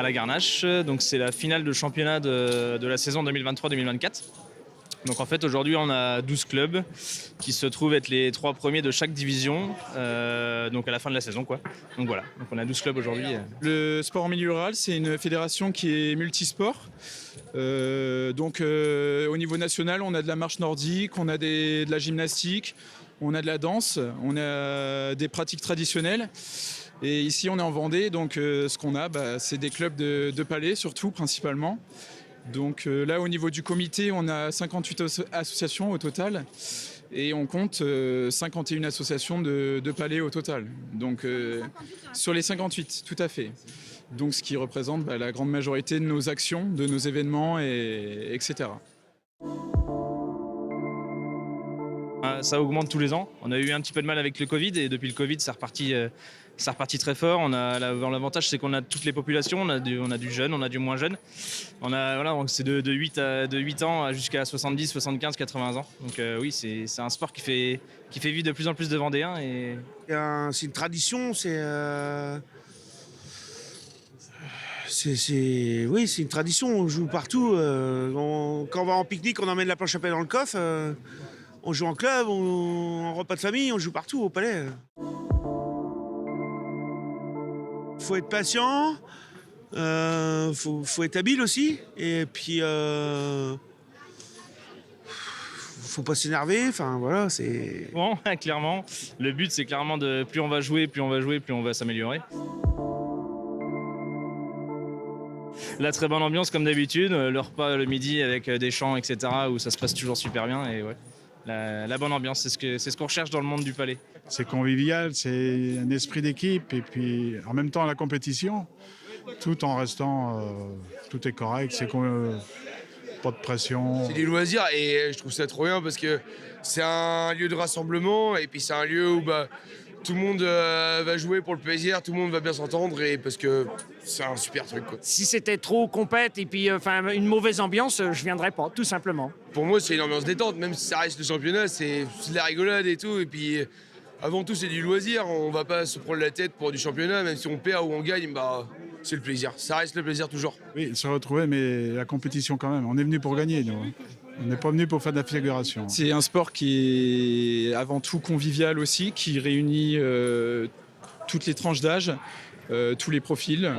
la Garnache. Donc c'est la finale de championnat de la saison 2023-2024. Donc en fait aujourd'hui on a 12 clubs qui se trouvent être les 3 premiers de chaque division, donc à la fin de la saison quoi. Donc voilà, donc on a 12 clubs aujourd'hui. Le sport en milieu rural, c'est une fédération qui est multisport. Au niveau national, on a de la marche nordique, on a de la gymnastique, on a de la danse, on a des pratiques traditionnelles. Et ici, on est en Vendée, donc ce qu'on a, c'est des clubs de palais, surtout, principalement. Donc là, au niveau du comité, on a 58 associations au total. Et on compte 51 associations de palais au total. Donc sur les 58, tout à fait. Donc ce qui représente la grande majorité de nos actions, de nos événements, etc. Ça augmente tous les ans. On a eu un petit peu de mal avec le Covid et depuis le Covid, ça reparti très fort. L'avantage, c'est qu'on a toutes les populations. On a du jeune, on a du moins jeune. C'est de 8 ans jusqu'à 70, 75, 80 ans. Donc oui, c'est un sport qui fait vivre de plus en plus de Vendéens. C'est une tradition, c'est une tradition, on joue partout. Quand on va en pique-nique, on emmène la planche à pelle dans le coffre. On joue en club, en repas de famille, on joue partout au palais. Faut être patient, faut être habile aussi, et puis faut pas s'énerver. Enfin voilà, c'est bon, clairement. Le but, c'est clairement de plus on va jouer, plus on va s'améliorer. La très bonne ambiance comme d'habitude, le repas le midi avec des chants, etc. où ça se passe toujours super bien et ouais. La bonne ambiance, c'est ce qu'on recherche dans le monde du palais. C'est convivial, c'est un esprit d'équipe et puis en même temps la compétition, tout en restant, tout est correct, pas de pression. C'est du loisir et je trouve ça trop bien parce que c'est un lieu de rassemblement et puis c'est un lieu où tout le monde va jouer pour le plaisir, tout le monde va bien s'entendre et parce que c'est un super truc quoi. Si c'était trop compète et puis une mauvaise ambiance, je viendrais pas, tout simplement. Pour moi, c'est une ambiance détente, même si ça reste le championnat, c'est de la rigolade et tout. Et puis, avant tout, c'est du loisir. On va pas se prendre la tête pour du championnat, même si on perd ou on gagne, c'est le plaisir. Ça reste le plaisir toujours. Oui, se retrouver, mais la compétition quand même. On est venu pour gagner, nous. On n'est pas venu pour faire de la figuration. C'est un sport qui est avant tout convivial aussi, qui réunit toutes les tranches d'âge, tous les profils.